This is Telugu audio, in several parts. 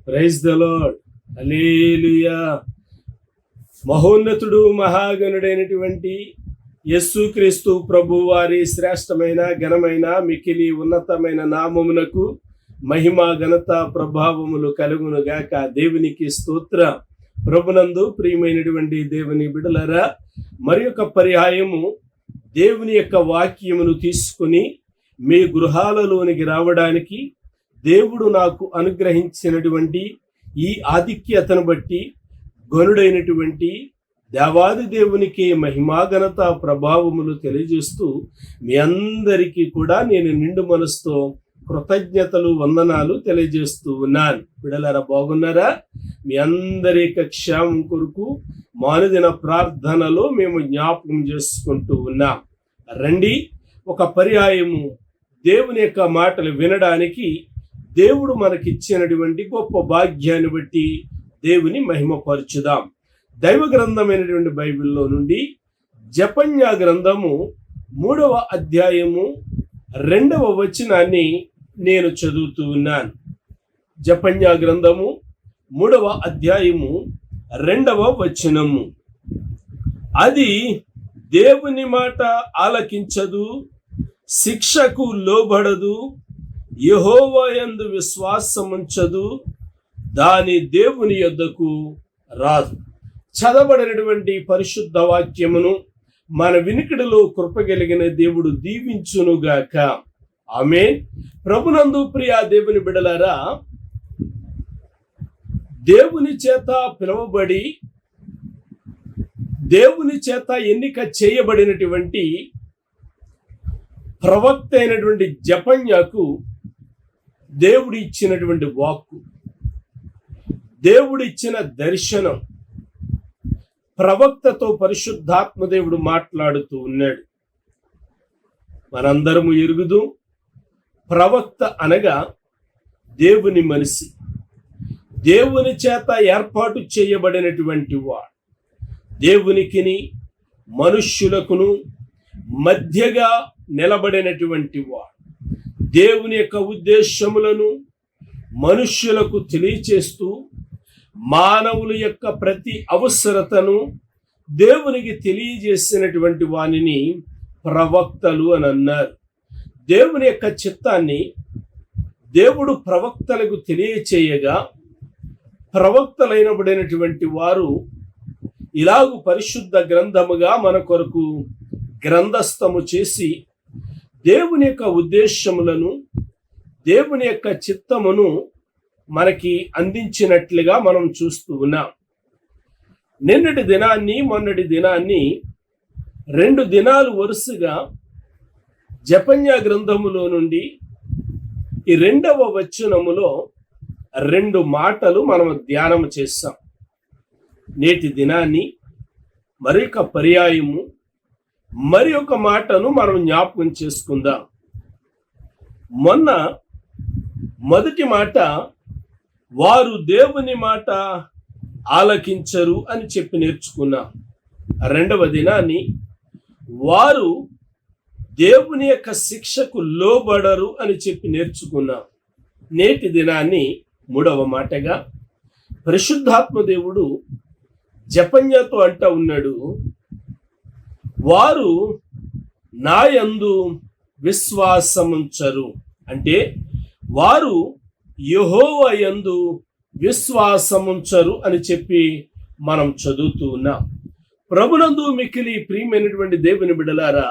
Praise the lord. హల్లెలూయా. మహోన్నతుడు మహాగణుడైనటువంటి యేసుక్రీస్తు ప్రభు వారి శ్రేష్టమైన ఘనమైన మికిలి ఉన్నతమైన నామమునకు మహిమ ఘనత ప్రభావములు కలుగును గాక. దేవునికి స్తోత్ర. ప్రభునందు ప్రియమైనటువంటి దేవుని బిడలరా, మరి ఒక పర్యాయము దేవుని యొక్క వాక్యమును తీసుకుని మీ గృహాలలోనికి రావడానికి దేవుడు నాకు అనుగ్రహించినటువంటి ఈ ఆధిక్యతను బట్టి గనుడైనటువంటి దేవాది దేవునికి మహిమా ఘనత ప్రభావములు తెలియజేస్తూ మీ అందరికీ కూడా నేను నిండు మనసుతో కృతజ్ఞతలు వందనాలు తెలియజేస్తూ ఉన్నాను. బిడలారా, బాగున్నారా? మీ అందరి యొక్క క్షేమం కొరకు మానుదిన ప్రార్థనలో మేము జ్ఞాపకం చేసుకుంటూ ఉన్నాం. రండి, ఒక పర్యాయము దేవుని యొక్క మాటలు వినడానికి దేవుడు మనకిచ్చినటువంటి గొప్ప భాగ్యాన్ని బట్టి దేవుని మహిమపరచుదాం. దైవ గ్రంథమైనటువంటి బైబిల్లో నుండి జెఫన్యా గ్రంథము 3వ అధ్యాయము 2వ వచనాన్ని నేను చదువుతూ ఉన్నాను. జెఫన్యా గ్రంథము 3వ అధ్యాయము 2వ వచనము. అది దేవుని మాట ఆలకించదు, శిక్షకు లోబడదు, యెహోవా యందు విశ్వాసముంచదు, దాని దేవుని యొద్దకు రాదు. చదవబడినటువంటి పరిశుద్ధ వాక్యమును మన వినికిడిలో కృపగలిగిన దేవుడు దీవించునుగాక. ఆమేన్. ప్రభునందు ప్రియ దేవుని బిడలారా, దేవుని చేత పిలువబడి దేవుని చేత ఎన్నిక చేయబడినటువంటి ప్రవక్త అయినటువంటి జెఫన్యాకు దేవుడు ఇచ్చినటువంటి వాక్కు, దేవుడు ఇచ్చిన దర్శనం, ప్రవక్తతో పరిశుద్ధాత్మ దేవుడు మాట్లాడుతూ ఉన్నాడు. మనందరము ఎరుగుదు, ప్రవక్త అనగా దేవుని మనిషి, దేవుని చేత ఏర్పాటు చేయబడినటువంటి వాడు, దేవునికిని మనుష్యులకును మధ్యగా నిలబడినటువంటి వాడు, దేవుని యొక్క ఉద్దేశములను మనుష్యులకు తెలియచేస్తూ మానవుల యొక్క ప్రతి అవసరతను దేవునికి తెలియజేసినటువంటి వానిని ప్రవక్తలు అని అన్నారు. దేవుని యొక్క చిత్తాన్ని దేవుడు ప్రవక్తలకు తెలియచేయగా ప్రవక్తలైనబడినటువంటి వారు ఇలాగు పరిశుద్ధ గ్రంథముగా మన కొరకు గ్రంథస్థము చేసి దేవుని యొక్క ఉద్దేశములను దేవుని యొక్క చిత్తమును మనకి అందించినట్లుగా మనం చూస్తూ ఉన్నాం. నిన్నటి దినాన్ని మొన్నటి దినాన్ని 2 దినాలు వరుసగా జెఫన్యా గ్రంథములో నుండి ఈ 2వ వచనములో 2 మాటలు మనం ధ్యానం చేస్తాం. నేటి దినాన్ని మరొక పర్యాయము మరి ఒక మాటను మనం జ్ఞాపకం చేసుకుందాం. మొదటి మాట, వారు దేవుని మాట ఆలకించరు అని చెప్పి నేర్చుకున్నాం. 2వ దినాన్ని వారు దేవుని యొక్క శిక్షకు లోబడరు అని చెప్పి నేర్చుకున్నాం. నేటి దినాన్ని 3వ మాటగా పరిశుద్ధాత్మ దేవుడు జెఫన్యాతో అంటూ ఉన్నాడు, వారు నా యందు విశ్వాసముంచరు. అంటే వారు యెహోవా యందు విశ్వాసముంచరు అని చెప్పి మనం చదువుతూ ఉన్నాం. ప్రభునందు మిక్కిలి ప్రియమైనటువంటి దేవుని బిడలారా,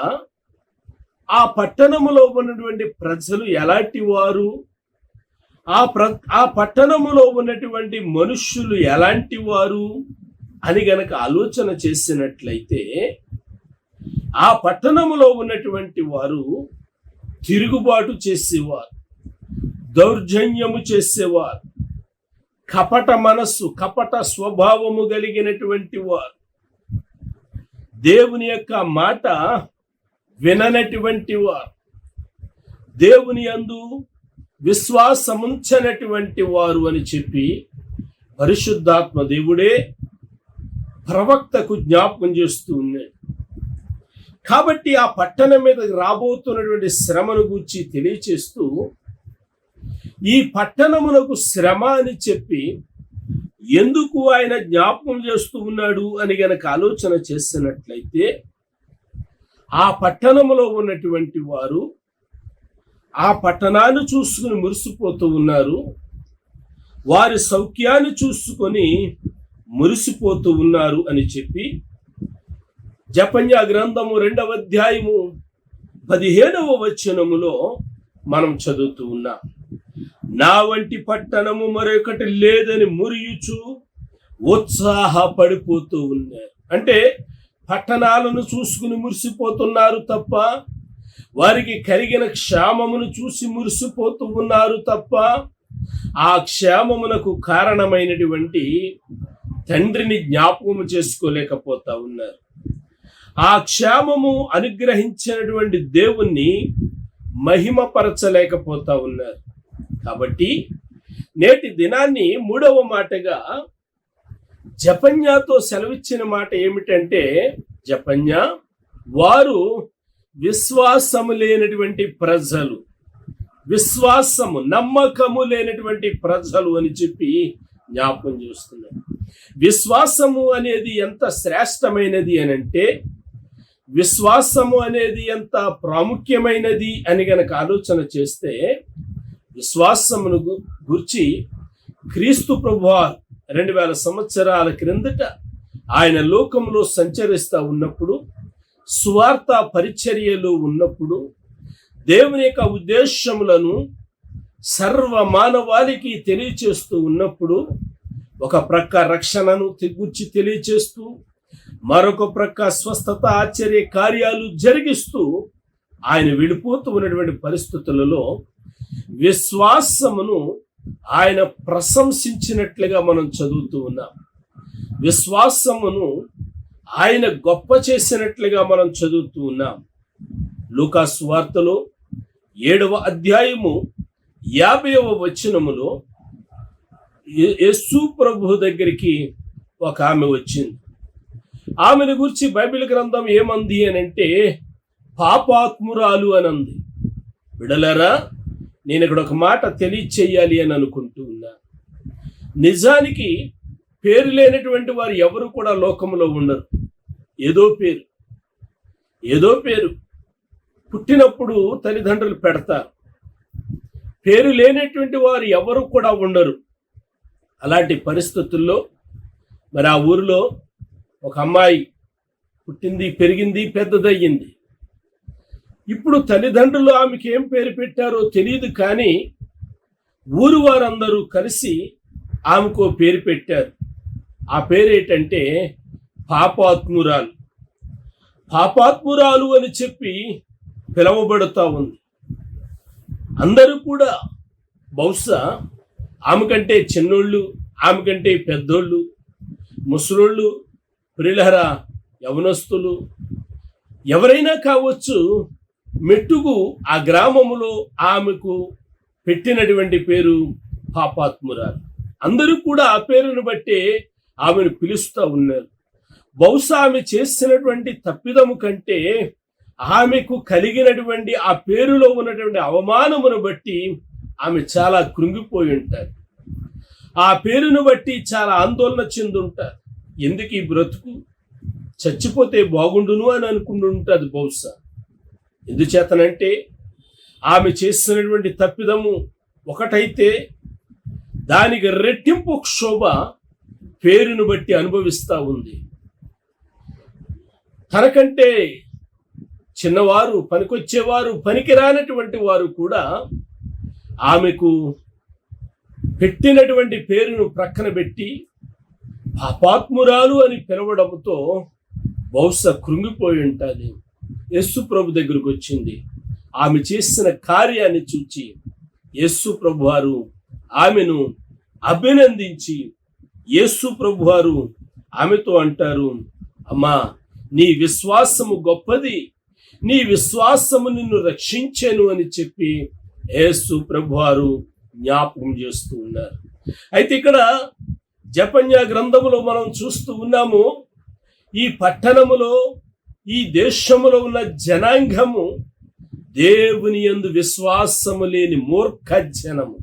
ఆ పట్టణములో ఉన్నటువంటి ప్రజలు ఎలాంటి వారు, ఆ పట్టణములో ఉన్నటువంటి మనుష్యులు ఎలాంటి వారు అని గనక ఆలోచన చేసినట్లయితే, ఆ పట్టణములో ఉన్నటువంటి వారు తిరుగుబాటు చేసేవారు, దౌర్జన్యము చేసేవారు, కపట మనస్సు కపట స్వభావము కలిగినటువంటి వారు, దేవుని యొక్క మాట విననటువంటి వారు, దేవుని యందు విశ్వాసముంచనటువంటి వారు అని చెప్పి పరిశుద్ధాత్మ దేవుడే ప్రవక్తకు జ్ఞాపకం చేస్తూ ఉన్నాడు. కాబట్టి ఆ పట్టణం మీద రాబోతున్నటువంటి శ్రమను గూర్చి తెలియచేస్తూ ఈ పట్టణమునకు శ్రమ అని చెప్పి ఎందుకు ఆయన జ్ఞాపకం చేస్తూ ఉన్నాడు అని గనక ఆలోచన చేసినట్లయితే, ఆ పట్టణములో ఉన్నటువంటి వారు ఆ పట్టణాన్ని చూసుకుని మురిసిపోతూ ఉన్నారు. వారి సౌఖ్యాన్ని చూసుకొని మురిసిపోతూ ఉన్నారు అని చెప్పి జెఫన్యా గ్రంథము 2వ అధ్యాయము 15వ వచనములో మనం చదువుతూ ఉన్నాం. నా వంటి పట్టణము మరొకటి లేదని మురియుచు ఉత్సాహపడిపోతూ ఉన్నారు. అంటే పట్టణాలను చూసుకుని మురిసిపోతున్నారు తప్ప, వారికి కలిగిన క్షేమమును చూసి మురిసిపోతూ ఉన్నారు తప్ప, ఆ క్షేమమునకు కారణమైనటువంటి తండ్రిని జ్ఞాపకము చేసుకోలేకపోతా ఉన్నారు. ఆ క్షేమము అనుగ్రహించినటువంటి దేవుణ్ణి మహిమపరచలేకపోతా ఉన్నారు. కాబట్టి నేటి దినాన్ని 3వ మాటగా జెఫన్యాతో సెలవిచ్చిన మాట ఏమిటంటే, జెఫన్యా వారు విశ్వాసము లేనటువంటి ప్రజలు, విశ్వాసము నమ్మకము లేనటువంటి ప్రజలు అని చెప్పి జ్ఞాపకం చేస్తున్నారు. విశ్వాసము అనేది ఎంత శ్రేష్టమైనది అని అంటే, విశ్వాసము అనేది ఎంత ప్రాముఖ్యమైనది అని గనక ఆలోచన చేస్తే, విశ్వాసమును గురించి క్రీస్తు ప్రభువారు 2000 సంవత్సరాల క్రిందట ఆయన లోకంలో సంచరిస్తూ ఉన్నప్పుడు, సువార్త పరిచర్యలో ఉన్నప్పుడు, దేవుని యొక్క ఉద్దేశములను సర్వ మానవాళికి తెలియచేస్తూ ఉన్నప్పుడు, ఒక ప్రక్క రక్షణను గురించి తెలియచేస్తూ, మరొక ప్రక్క స్వస్థత ఆశ్చర్య కార్యాలు జరిగిస్తూ ఆయన వెళ్ళిపోతూ ఉన్నటువంటి పరిస్థితులలో విశ్వాసమును ఆయన ప్రశంసించినట్లుగా మనం చదువుతూ ఉన్నాం. విశ్వాసమును ఆయన గొప్ప చేసినట్లుగా మనం చదువుతూ ఉన్నాం. లూకా సువార్తలో 7వ అధ్యాయము 50వ వచనములో యేసు ప్రభు దగ్గరికి ఒక ఆమె వచ్చింది. ఆమెను గురించి బైబిల్ గ్రంథం ఏమంది అని అంటే, పాపాత్మురాలు అని అంది. బిడలారా, నేను ఇక్కడ ఒక మాట తెలియచేయాలి అని అనుకుంటూ ఉన్నా. నిజానికి పేరు లేనటువంటి వారు ఎవరు కూడా లోకంలో ఉండరు. ఏదో పేరు పుట్టినప్పుడు తల్లిదండ్రులు పెడతారు. పేరు లేనటువంటి వారు ఎవరు కూడా ఉండరు. అలాంటి పరిస్థితుల్లో మరి ఆ ఊరిలో ఒక అమ్మాయి పుట్టింది, పెరిగింది, పెద్దదయ్యింది. ఇప్పుడు తల్లిదండ్రులు ఆమెకి ఏం పేరు పెట్టారో తెలియదు, కానీ ఊరు వారందరూ కలిసి ఆమెకో పేరు పెట్టారు. ఆ పేరు ఏంటంటే పాపాత్మురాలు. పాపాత్మురాలు అని చెప్పి పిలవబడుతూ ఉంది. అందరూ కూడా బహుశా ఆమె కంటే చిన్నోళ్ళు, ఆమె కంటే పెద్దోళ్ళు, ముసలోళ్ళు, ప్రియులారా, యవనస్తులు ఎవరైనా కావచ్చు, మెట్టుకు ఆ గ్రామములో ఆమెకు పెట్టినటువంటి పేరు పాపాత్మురాలు. అందరూ కూడా ఆ పేరును బట్టే ఆమెను పిలుస్తూ ఉన్నారు. బహుశా ఆమె చేసినటువంటి తప్పిదము కంటే ఆమెకు కలిగినటువంటి ఆ పేరులో ఉన్నటువంటి అవమానమును బట్టి ఆమె చాలా కృంగిపోయి ఉంటారు. ఆ పేరును బట్టి చాలా ఆందోళన చెందుంటారు. ఎందుకు ఈ బ్రతుకు, చచ్చిపోతే బాగుండును అని అనుకుంటుంటుంది బహుశా. ఎందుచేతనంటే ఆమె చేసినటువంటి తప్పిదము ఒకటైతే దానికి రెట్టింపు క్షోభ పేరును బట్టి అనుభవిస్తూ ఉంది. తనకంటే చిన్నవారు, పనికొచ్చేవారు, పనికిరానటువంటి వారు కూడా ఆమెకు పెట్టినటువంటి పేరును ప్రక్కన పెట్టి పాపాత్మురాలు అని పిలవడంతో బహుశా కృంగిపోయి ఉంటుంది. యేసు ప్రభు దగ్గరకు వచ్చింది. ఆమె చేసిన కార్యాన్ని చూచి యేసు ప్రభు వారు ఆమెను అభినందించి యేసు ప్రభు వారు ఆమెతో అంటారు, అమ్మా, నీ విశ్వాసము గొప్పది, నీ విశ్వాసము నిన్ను రక్షించెను అని చెప్పి యేసు ప్రభు వారు జ్ఞాపకం చేస్తూ ఉన్నారు. అయితే ఇక్కడ జెఫన్యా గ్రంథములో మనం చూస్తూ ఉన్నాము, ఈ పట్టణములో, ఈ దేశములో ఉన్న జనాంగము దేవుని యందు విశ్వాసము లేని మూర్ఖ జనము.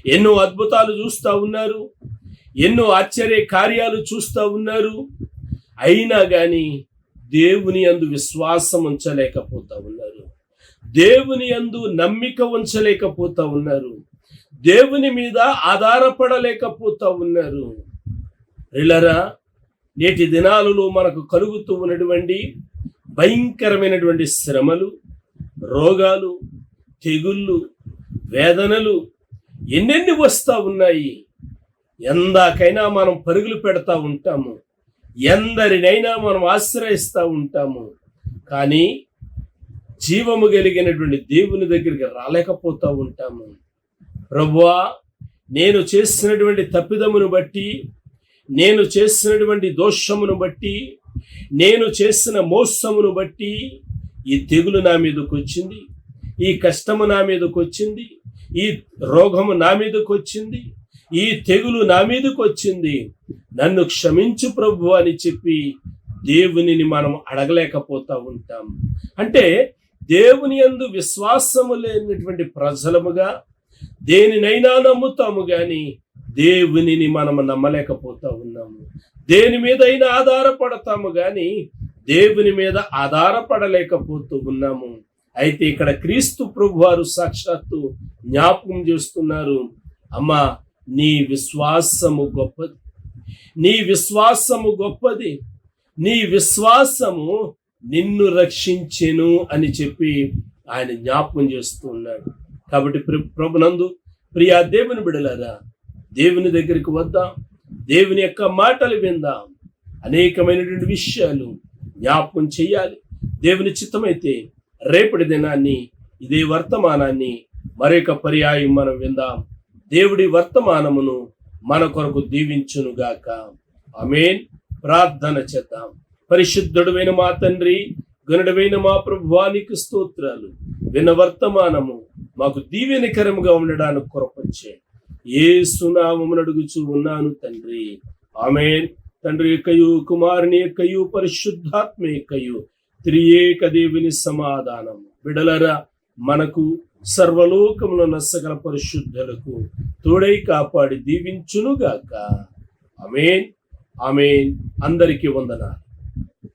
ఎన్నో అద్భుతాలు చూస్తూ ఉన్నారు, ఎన్నో ఆశ్చర్య కార్యాలు చూస్తూ ఉన్నారు. అయినా కానీ దేవుని యందు విశ్వాసం ఉంచలేకపోతా ఉన్నారు, దేవుని యందు నమ్మిక ఉంచలేకపోతా ఉన్నారు, దేవుని మీద ఆధారపడలేకపోతా ఉన్నారు. ప్రియులారా, నేటి దినాలలో మనకు కలుగుతూ ఉన్నటువంటి భయంకరమైనటువంటి శ్రమలు, రోగాలు, తెగుళ్ళు, వేదనలు ఎన్నెన్ని వస్తూ ఉన్నాయి. ఎందాకైనా మనం పరుగులు పెడతా ఉంటాము, ఎందరినైనా మనం ఆశ్రయిస్తూ ఉంటాము. కానీ జీవము కలిగినటువంటి దేవుని దగ్గరికి రాలేకపోతూ ఉంటాము. ప్రభువా, నేను చేసినటువంటి తప్పిదమును బట్టి, నేను చేసినటువంటి దోషమును బట్టి, నేను చేసిన మోసమును బట్టి ఈ తెగులు నా మీదకి వచ్చింది, ఈ కష్టము నా మీదకి వచ్చింది, ఈ రోగము నా మీదకి వచ్చింది, ఈ తెగులు నా మీదకి వచ్చింది, నన్ను క్షమించు ప్రభు అని చెప్పి దేవునిని మనం అడగలేకపోతా ఉంటాం. అంటే దేవుని యందు విశ్వాసము లేనటువంటి ప్రజలముగా దేనినైనా నమ్ముతాము కానీ దేవునిని మనము నమ్మలేకపోతా ఉన్నాము. దేని మీదైనా ఆధారపడతాము కానీ దేవుని మీద ఆధారపడలేకపోతూ ఉన్నాము. అయితే ఇక్కడ క్రీస్తు ప్రభు వారు సాక్షాత్తు జ్ఞాపకం చేస్తున్నారు, అమ్మా, నీ విశ్వాసము గొప్పది, నీ విశ్వాసము గొప్పది, నీ విశ్వాసము నిన్ను రక్షించెను అని చెప్పి ఆయన జ్ఞాపకం చేస్తూ ఉన్నాడు. కాబట్టి ప్రభునందు ప్రియా దేవుని బిడలారా, దేవుని దగ్గరికి వద్దాం, దేవుని యొక్క మాటలు విందాం, అనేకమైనటువంటి విషయాలు జ్ఞాపకం చేయాలి. దేవుని చిత్తమైతే రేపటి దినాన్ని, ఇదే వర్తమానాన్ని మరొక పర్యాయం మనం విందాం. దేవుడి వర్తమానమును మన కొరకు దీవించునుగాక. ఆమేన్. ప్రార్థన చేద్దాం. పరిశుద్ధుడైన మా తండ్రి, గనుడైన మా ప్రభువానికి స్తోత్రాలు. విన్న వర్తమానము మాకు దీవెనకరముగా ఉండడానికి కొరపచ్చే యేసు నామమున అడుగుచూ ఉన్నాను తండ్రి. ఆమేన్. తండ్రి యొక్కయు, కుమారుని యొక్కయు, పరిశుద్ధాత్మ యొక్కయు త్రియేక దేవుని సమాధానం బిడలరా మనకు సర్వలోకములో నసగల పరిశుద్ధులకు తోడై కాపాడి దీవించునుగాక. ఆమేన్. ఆమేన్. అందరికీ వందనాలు.